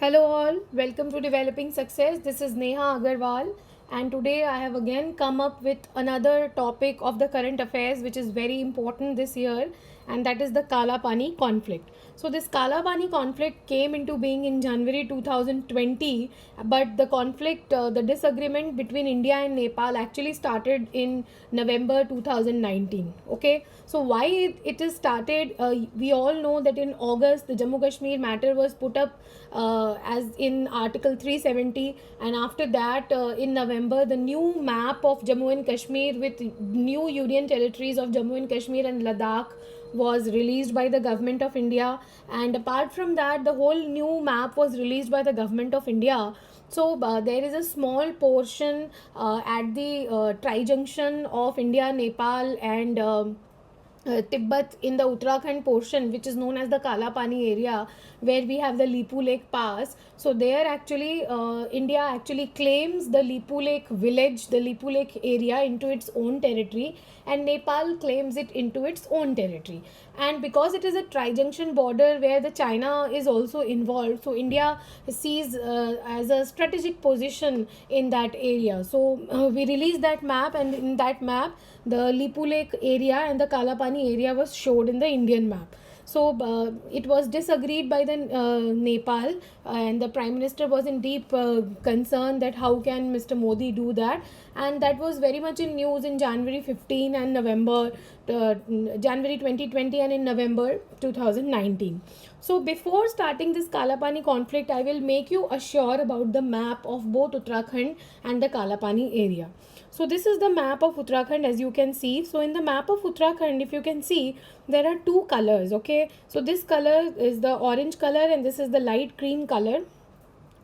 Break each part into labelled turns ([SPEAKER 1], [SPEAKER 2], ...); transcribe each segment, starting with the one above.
[SPEAKER 1] Hello all, welcome to Developing Success. This is Neha Agarwal, and today I have again come up with another topic of the current affairs which is very important this year, and that is the Kala Pani conflict. So this Kala Pani conflict came into being in January 2020, but the conflict, the disagreement between India and Nepal actually started in November 2019. Okay, so why it is started? We all know that in August the Jammu Kashmir matter was put up as in Article 370, and after that, in November, the new map of Jammu and Kashmir with new union territories of Jammu and Kashmir and Ladakh was released by the government of India. And apart from that, the whole new map was released by the government of India. So there is a small portion at the tri junction of India, Nepal, and Tibet in the Uttarakhand portion, which is known as the Kalapani area, where we have the Lipu Lake Pass. So there actually, India actually claims the Lipu Lake village, the Lipu Lake area into its own territory, and Nepal claims it into its own territory. And because it is a tri-junction border where the China is also involved, so India sees as a strategic position in that area. So we released that map, and in that map, the Lipu Lake area and the Kalapani area was showed in the Indian map. So it was disagreed by the Nepal, and the Prime Minister was in deep concern that how can Mr. Modi do that, and that was very much in news in January 15 and November, January 2020 and in November 2019. So before starting this Kalapani conflict, I will make you assure about the map of both Uttarakhand and the Kalapani area. So this is the map of Uttarakhand, as you can see. So in the map of Uttarakhand, if you can see, there are two colors. Okay, so this color is the orange color and this is the light cream color.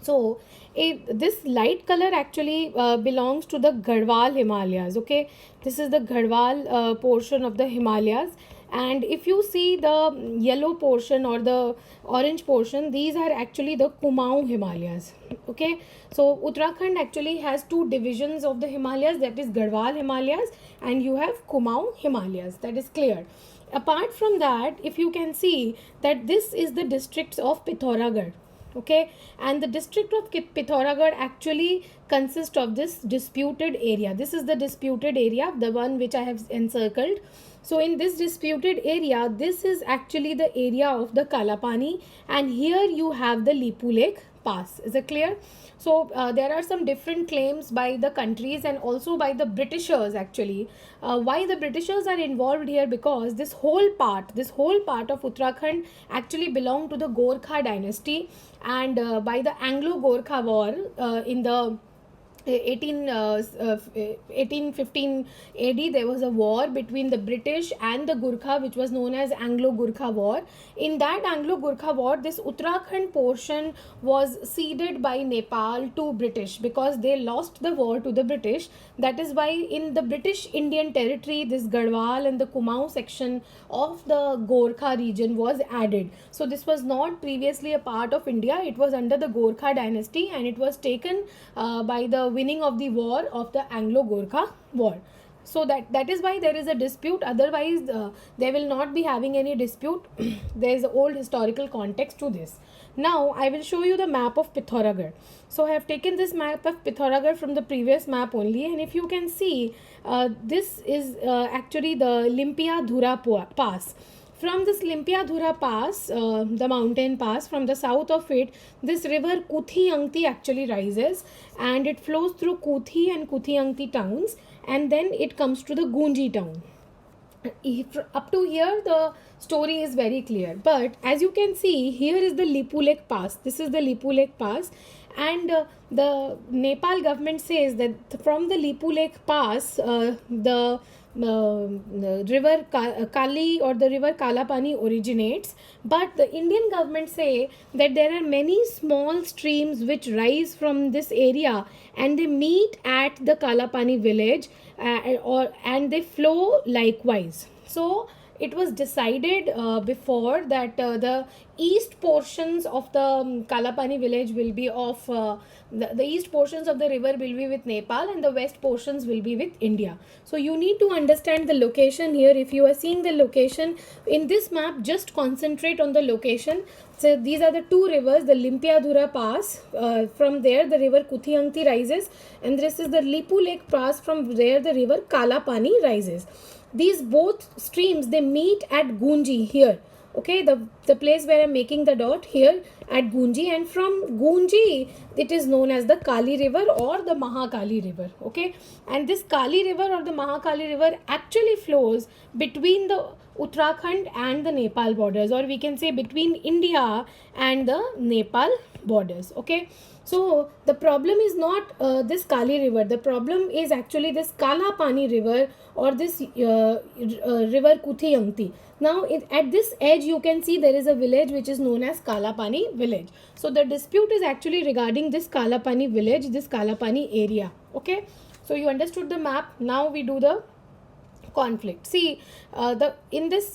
[SPEAKER 1] So this light color actually belongs to the Garhwal Himalayas. Okay, this is the Garhwal portion of the Himalayas, and if you see the yellow portion or the orange portion, these are actually the Kumaon Himalayas. Okay, so Uttarakhand actually has two divisions of the Himalayas, that is Garhwal Himalayas and you have Kumaon Himalayas. That is clear. Apart from that, if you can see that this is the districts of Pithoragarh. Okay, and the district of Pithoragarh actually consists of this disputed area. This is the disputed area, the one which I have encircled. So in this disputed area, this is actually the area of the Kalapani, and here you have the Lipu Lake Pass. Is it clear? So there are some different claims by the countries and also by the Britishers actually. Why the Britishers are involved here? Because this whole part of Uttarakhand actually belonged to the Gorkha dynasty, and by the Anglo-Gorkha war in the 1815 AD, there was a war between the British and the Gurkha, which was known as Anglo-Gurkha War. In that Anglo-Gurkha War, this Uttarakhand portion was ceded by Nepal to British because they lost the war to the British. That is why in the British Indian territory, this Garhwal and the Kumaon section of the Gorkha region was added. So this was not previously a part of India. It was under the Gorkha dynasty, and it was taken by the winning of the war of the Anglo-Gorkha War. So that is why there is a dispute. Otherwise, they will not be having any dispute. There is an old historical context to this. Now I will show you the map of Pithoragarh. So I have taken this map of Pithoragarh from the previous map only, and if you can see, this is actually the Limpia Dhura Pass. From this Limpia Dhura Pass, the mountain pass, from the south of it, this river Kuthi Angti actually rises, and it flows through Kuthi and Kuthi Angti towns, and then it comes to the Gunji town. Up to here the story is very clear, but as you can see, here is the Lipu Lake Pass. This is the Lipu Lake Pass, and the Nepal government says that from the Lipu Lake Pass, the river Kali or the river Kalapani originates, but the Indian government say that there are many small streams which rise from this area and they meet at the Kalapani village, and they flow likewise. So it was decided before that the east portions of the Kalapani village will be of the east portions of the river will be with Nepal and the west portions will be with India. So you need to understand the location here. If you are seeing the location in this map, just concentrate on the location. So these are the two rivers, the Limpiadhura Pass. From there, the river Kuthiangti rises, and this is the Lipu Lake Pass. From there, the river Kalapani rises. These both streams, they meet at Gunji here. Okay, the place where I'm making the dot here at Gunji, and from Gunji it is known as the Kali river or the Mahakali river. Okay, and this Kali river or the Mahakali river actually flows between the Uttarakhand and the Nepal borders, or we can say between India and the Nepal borders. Okay, so the problem is not this Kali river. The problem is actually this Kala Pani river or this river Kuthiangti. Now at this edge you can see there is a village which is known as Kalapani village. So the dispute is actually regarding this Kalapani village, this Kalapani area. Okay, so you understood the map. Now we do the conflict. See, in this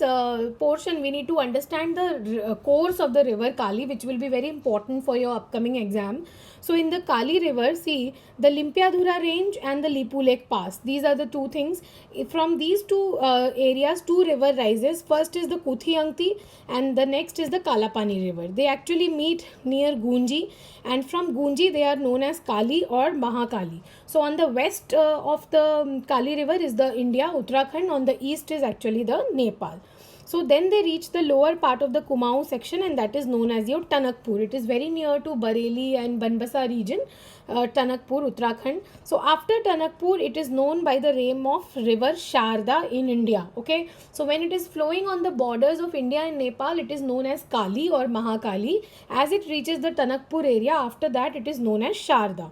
[SPEAKER 1] portion we need to understand the course of the river Kali, which will be very important for your upcoming exam. So in the Kali river, see, the Limpiadhura range and the Lipu Lake Pass, these are the two things. From these two areas, two river rises. First is the Kuthiangti and the next is the Kalapani river. They actually meet near Gunji, and from Gunji they are known as Kali or Mahakali. So on the west of the Kali river is the India, Uttarakhand. On the east is actually the Nepal. So then they reach the lower part of the Kumaon section, and that is known as your Tanakpur. It is very near to Bareilly and Banbasa region, Tanakpur, Uttarakhand. So after Tanakpur, it is known by the name of river Sharda in India. Okay, so when it is flowing on the borders of India and Nepal, it is known as Kali or Mahakali. As it reaches the Tanakpur area, after that it is known as Sharda.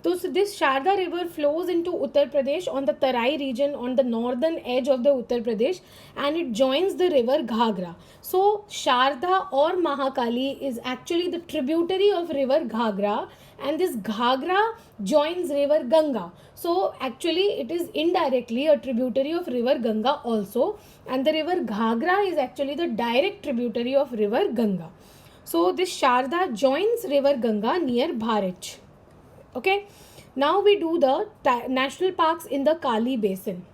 [SPEAKER 1] So this Sharda river flows into Uttar Pradesh on the Tarai region on the northern edge of the Uttar Pradesh, and it joins the river Ghagra. So Sharda or Mahakali is actually the tributary of river Ghagra, and this Ghagra joins river Ganga. So actually it is indirectly a tributary of river Ganga also, and the river Ghagra is actually the direct tributary of river Ganga. So this Sharda joins river Ganga near Bharet. Okay, now we do the national parks in the Kali basin.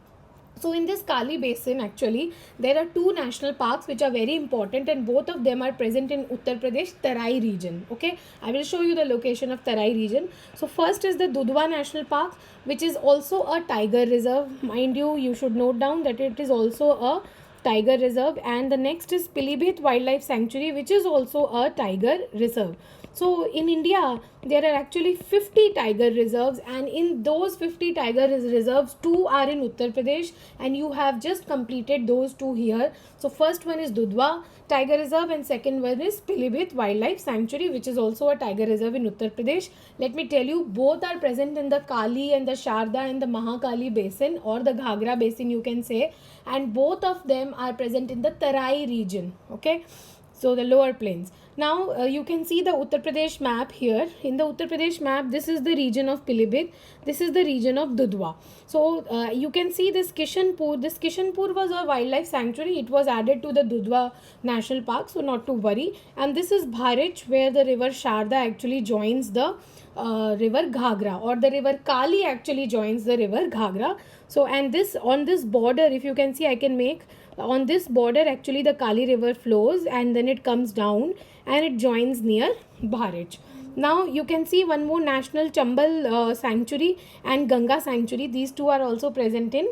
[SPEAKER 1] So in this Kali basin, actually there are two national parks which are very important, and both of them are present in Uttar Pradesh Tarai region. Okay, I will show you the location of Tarai region. So first is the Dudhwa National Park, which is also a tiger reserve. Mind you, you should note down that it is also a tiger reserve, and the next is Pilibhit Wildlife Sanctuary, which is also a tiger reserve. So in India, there are actually 50 tiger reserves, and in those 50 tiger reserves, 2 are in Uttar Pradesh, and you have just completed those 2 here. So first one is Dudhwa Tiger Reserve, and second one is Pilibhit Wildlife Sanctuary, which is also a tiger reserve in Uttar Pradesh. Let me tell you, both are present in the Kali and the Sharda and the Mahakali basin, or the Ghagra basin you can say, and both of them are present in the Tarai region. Okay, so the lower plains. Now you can see the Uttar Pradesh map here. In the Uttar Pradesh map, this is the region of Pilibhit, this is the region of Dudhwa. So you can see this Kishanpur. This Kishanpur was a wildlife sanctuary. It was added to the Dudhwa National Park, so not to worry. And this is Bharet, where the river Sharda actually joins the river Ghagra, or the river Kali actually joins the river Ghagra. So and this, on this border, if you can see, I can make, on this border actually the Kali river flows, and then it comes down and it joins near Bharet. Now you can see one more national Chambal sanctuary and Ganga sanctuary. These two are also present in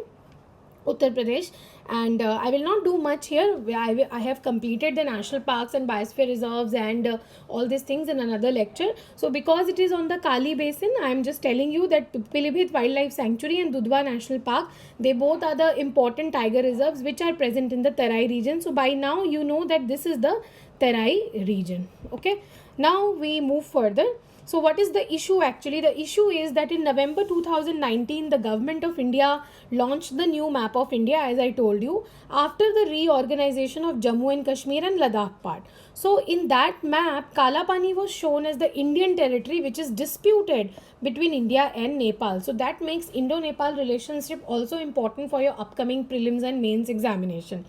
[SPEAKER 1] Uttar Pradesh, and I will not do much here. I have completed the national parks and biosphere reserves and all these things in another lecture. So because it is on the Kali basin, I am just telling you that Pilibhit Wildlife Sanctuary and Dudhwa National Park, they both are the important tiger reserves which are present in the Tarai region. So by now you know that this is the Tarai region. Okay, now we move further. So what is the issue actually? The issue is that in November 2019, the government of India launched the new map of India, as I told you, after the reorganization of Jammu and Kashmir and Ladakh part. So in that map, Kalapani was shown as the Indian territory which is disputed between India and Nepal. So that makes Indo-Nepal relationship also important for your upcoming prelims and mains examination.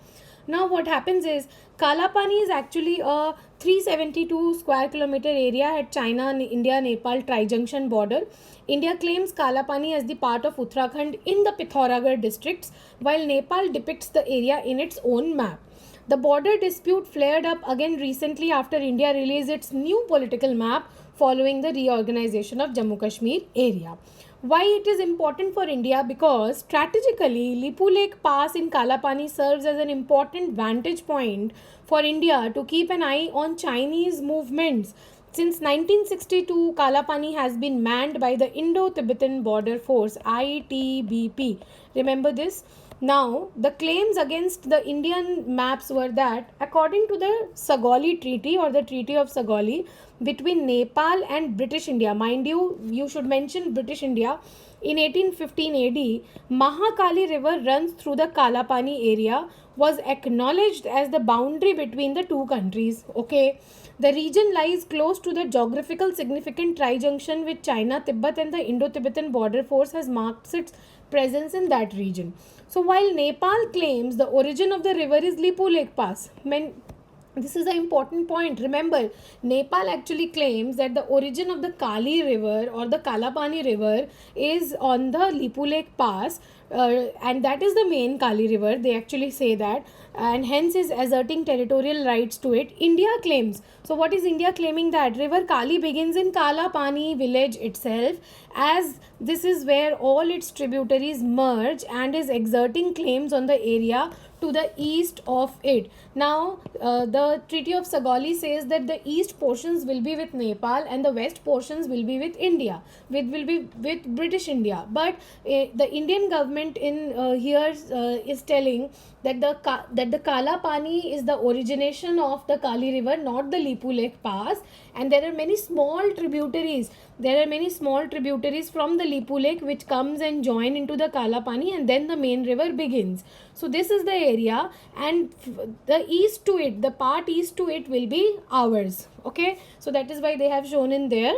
[SPEAKER 1] Now what happens is Kalapani is actually a 372 square kilometer area at China India Nepal tri-junction border. India claims Kalapani as the part of Uttarakhand in the Pithoragarh districts, while Nepal depicts the area in its own map. The border dispute flared up again recently after India released its new political map following the reorganization of Jammu Kashmir area. Why it is important for India? Because strategically, Lipu Lake Pass in Kalapani serves as an important vantage point for India to keep an eye on Chinese movements. Since 1962, Kalapani has been manned by the Indo-Tibetan Border Force ITBP. Remember this? Now, the claims against the Indian maps were that according to the Sagali Treaty or the Treaty of Sagali between Nepal and British India, mind you, you should mention British India, in 1815 AD, Mahakali River runs through the Kalapani area, was acknowledged as the boundary between the two countries. Okay, the region lies close to the geographical significant tri-junction with China, Tibet, and the Indo-Tibetan Border Force has marked its presence in that region. So while Nepal claims the origin of the river is Lipu Lake Pass, this is an important point. Remember, Nepal actually claims that the origin of the Kali River or the Kalapani River is on the Lipu Lake Pass, and that is the main Kali River. They actually say that, and hence is asserting territorial rights to it. India claims. So, what is India claiming? That River Kali begins in Kalapani village itself, as this is where all its tributaries merge, and is exerting claims on the area to the east of it. Now, the Treaty of Sagali says that the east portions will be with Nepal and the west portions will be with India, will be with British India. But the Indian government in here is telling that the Kalapani is the origination of the Kali River, not the Lipu Lake Pass, and there are many small tributaries. There are many small tributaries from the Lipu Lake which comes and join into the Kalapani, and then the main river begins. So this is the area, and the east to it, the part east to it will be ours. Okay, so that is why they have shown in their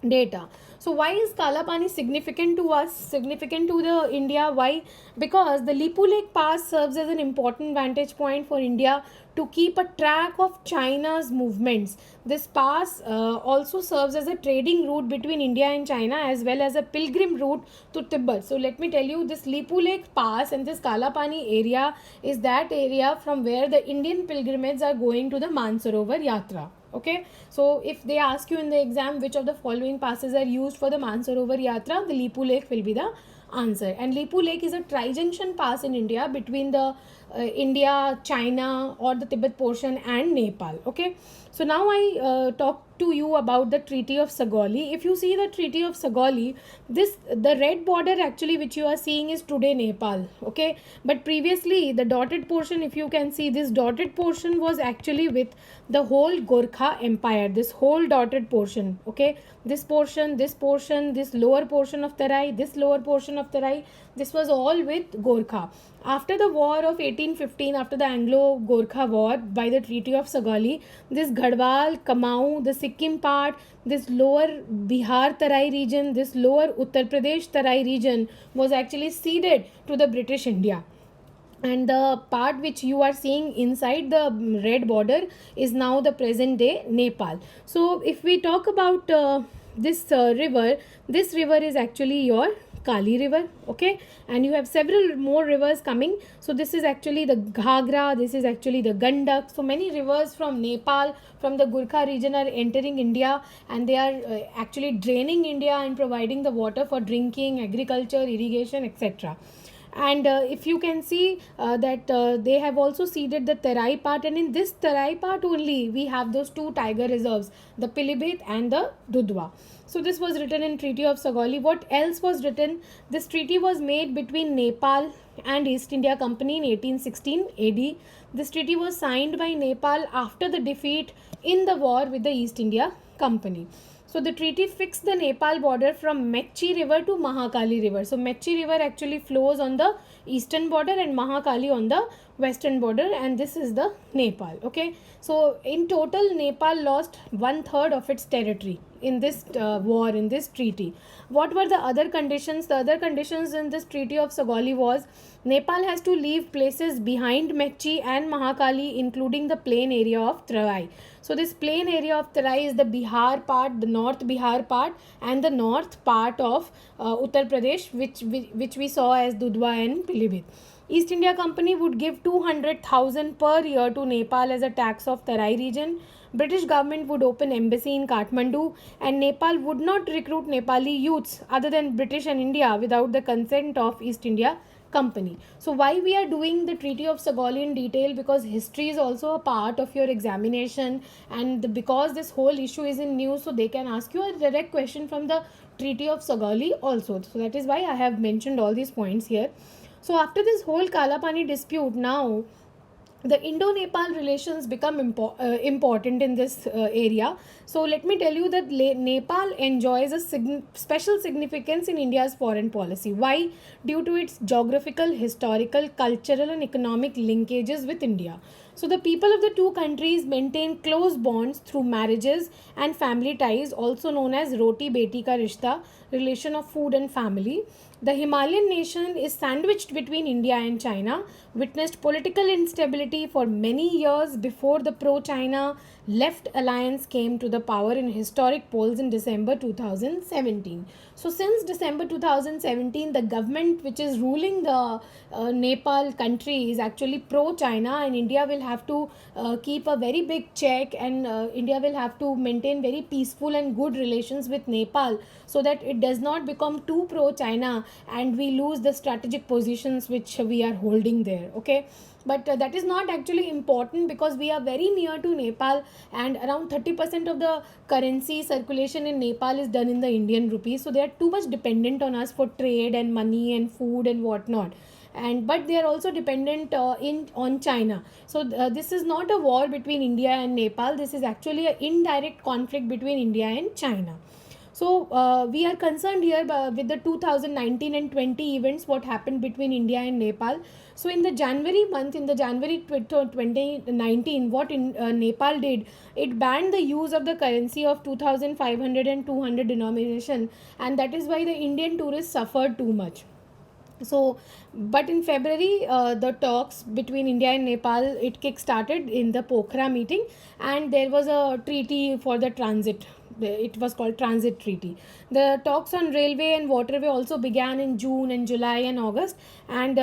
[SPEAKER 1] data. So why is Kalapani significant to us, significant to the India? Why? Because the Lipu Lake Pass serves as an important vantage point for India to keep a track of China's movements. This pass also serves as a trading route between India and China, as well as a pilgrim route to Tibet. So let me tell you, this Lipu Lake Pass and this Kalapani area is that area from where the Indian pilgrimages are going to the Mansarovar Yatra. Okay, so if they ask you in the exam which of the following passes are used for the Mansarovar Yatra, the Lipu Lake will be the answer. And Lipu Lake is a tri-junction pass in India between the India, China or the Tibet portion and Nepal. Okay, so now I talk to you about the Treaty of Sagali. If you see the Treaty of Sagali, the red border actually which you are seeing is today Nepal. Okay, but previously the dotted portion, if you can see, this dotted portion was actually with the whole Gorkha Empire. This whole dotted portion. Okay, this portion, this portion, this lower portion of Tarai, this lower portion of Tarai, this was all with Gorkha. After the war of 1815, after the Anglo-Gorkha war, by the Treaty of Sagali, this Garhwal, Kamau, the Sikkim part, this lower Bihar Tarai region, this lower Uttar Pradesh Tarai region was actually ceded to the British India. And the part which you are seeing inside the red border is now the present day Nepal. So if we talk about this river is actually your Kali River. Okay, and you have several more rivers coming. So this is actually the Ghagra, this is actually the Gandak. So many rivers from Nepal, from the Gurkha region are entering India, and they are actually draining India and providing the water for drinking, agriculture, irrigation, etc. And if you can see that they have also ceded the Terai part, and in this Terai part only we have those two tiger reserves, the Pilibhit and the Dudhwa. So this was written in Treaty of Sagali. What else was written? This treaty was made between Nepal and East India Company in 1816 AD. This treaty was signed by Nepal after the defeat in the war with the East India Company. So the treaty fixed the Nepal border from Mechi River to Mahakali River. So Mechi River actually flows on the eastern border and Mahakali on the western border, and this is the Nepal. Okay, so in total Nepal lost 1/3 of its territory in this war, in this treaty. What were the other conditions? The other conditions in this Treaty of Sagali was Nepal has to leave places behind Mekchi and Mahakali, including the plain area of Trawai. So this plain area of Trawai is the Bihar part, the North Bihar part, and the north part of Uttar Pradesh, which we saw as Dudhwa and Pilibhit. East India Company would give 200,000 per year to Nepal as a tax of Tarai region. British government would open embassy in Kathmandu, and Nepal would not recruit Nepali youths other than British and India without the consent of East India Company. So why we are doing the Treaty of Sagali in detail? Because history is also a part of your examination, and because this whole issue is in news, so they can ask you a direct question from the Treaty of Sagali also. So that is why I have mentioned all these points here. So after this whole Kalapani dispute, now the Indo-Nepal relations become important in this area. So let me tell you that Nepal enjoys a special significance in India's foreign policy. Why? Due to its geographical, historical, cultural and economic linkages with India. So the people of the two countries maintain close bonds through marriages and family ties, also known as Roti Beti Ka Rishta, relation of food and family. The Himalayan nation is sandwiched between India and China, witnessed political instability for many years before the pro-China left alliance came to the power in historic polls in December 2017. So since December 2017, the government which is ruling the Nepal country is actually pro-China, and India will have to keep a very big check, and India will have to maintain very peaceful and good relations with Nepal so that it does not become too pro-China and we lose the strategic positions which we are holding there. Okay, but that is not actually important because we are very near to Nepal, and around 30% of the currency circulation in Nepal is done in the Indian rupee, so they are too much dependent on us for trade and money and food and whatnot. And but they are also dependent in on China. So this is not a war between India and Nepal. This is actually an indirect conflict between India and China. So we are concerned here with the 2019 and 20 events, what happened between India and Nepal. So in the January month, in the January 2019, what Nepal did, it banned the use of the currency of 2500 and 200 denomination, and that is why the Indian tourists suffered too much. So but in February, the talks between India and Nepal, it kick-started in the Pokhara meeting, and there was a treaty for the transit. It was called transit treaty. The talks on railway and waterway also began in June and July and August, and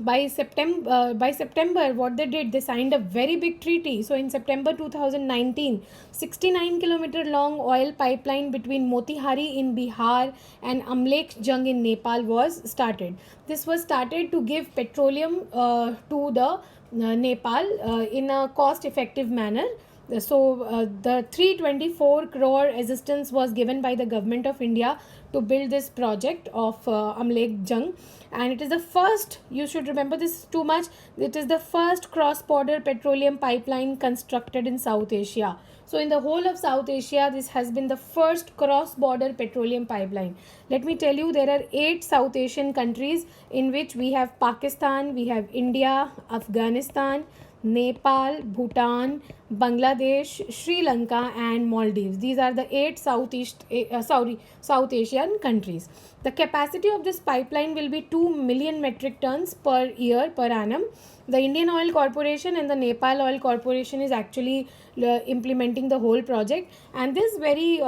[SPEAKER 1] by September what they did, they signed a very big treaty. So in September 2019, 69-kilometer long oil pipeline between Motihari in Bihar and Amlek Jung in Nepal was started. This was started to give petroleum to the Nepal in a cost effective manner. So the 324 crore assistance was given by the government of India to build this project of Amlek Jung, and it is the first, you should remember this too much, it is the first cross border petroleum pipeline constructed in South Asia. So in the whole of South Asia, this has been the first cross border petroleum pipeline. Let me tell you, there are 8 South Asian countries in which we have Pakistan, we have India, Afghanistan, Nepal, Bhutan, Bangladesh, Sri Lanka and Maldives. These are the 8 South Asian countries. The capacity of this pipeline will be 2 million metric tons per year per annum. The Indian Oil Corporation and the Nepal Oil Corporation is actually implementing the whole project, and this very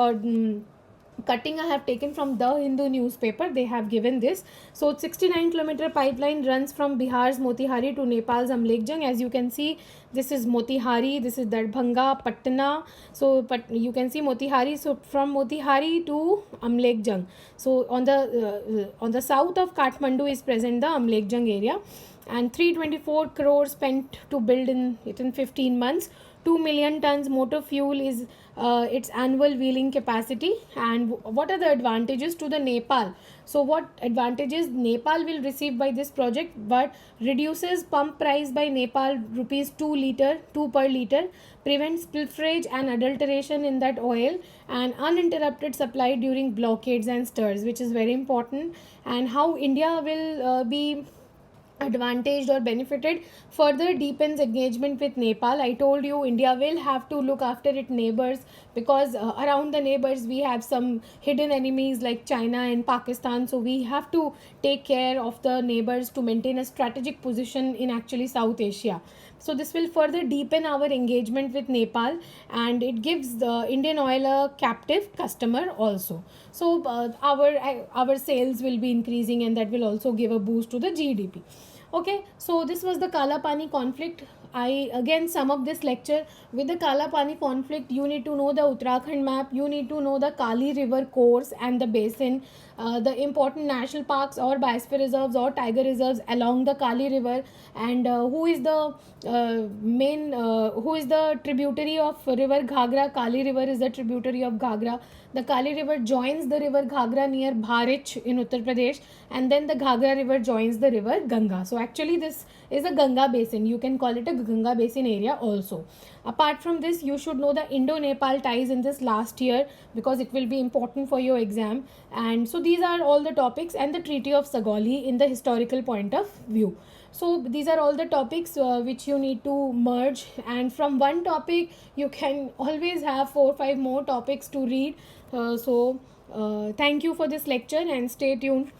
[SPEAKER 1] cutting I have taken from the Hindu newspaper. They have given this. So 69-kilometer pipeline runs from Bihar's Motihari to Nepal's Amlekjang. As you can see, this is Motihari, this is Darbhanga, Patna. So but you can see Motihari. So from Motihari to Amlekjang. So on the south of Kathmandu is present the Amlekjang area, and 324 crores spent to build it in 15 months. 2 million tons motor fuel is its annual wheeling capacity. And what are the advantages to the Nepal? So what advantages Nepal will receive by this project? But reduces pump price by Nepal rupees 2 per liter, prevents pilferage and adulteration in that oil, and uninterrupted supply during blockades and stirs, which is very important. And how India will be advantaged or benefited further deepens engagement with Nepal. I told you India will have to look after its neighbors, because around the neighbors we have some hidden enemies like China and Pakistan. So we have to take care of the neighbors to maintain a strategic position in actually South Asia. So this will further deepen our engagement with Nepal, and it gives the Indian Oil a captive customer also. So our sales will be increasing, and that will also give a boost to the GDP. Okay, so this was the Kala Pani conflict. I again sum up this lecture with the Kala Pani conflict. You need to know the Uttarakhand map, you need to know the Kali river course and the basin, the important national parks or biosphere reserves or tiger reserves along the Kali river, and who is the who is the tributary of river Ghagra. Kali river is the tributary of Ghagra. The Kali river joins the river Ghagra near Bharich in Uttar Pradesh, and then the Ghagra river joins the river Ganga. So actually this is a Ganga basin. You can call it a Ganga basin area also. Apart from this, you should know the Indo-Nepal ties in this last year, because it will be important for your exam. And so these are all the topics, and the Treaty of Sagoli in the historical point of view. So these are all the topics which you need to merge, and from one topic you can always have 4 or 5 more topics to read. Thank you for this lecture, and stay tuned.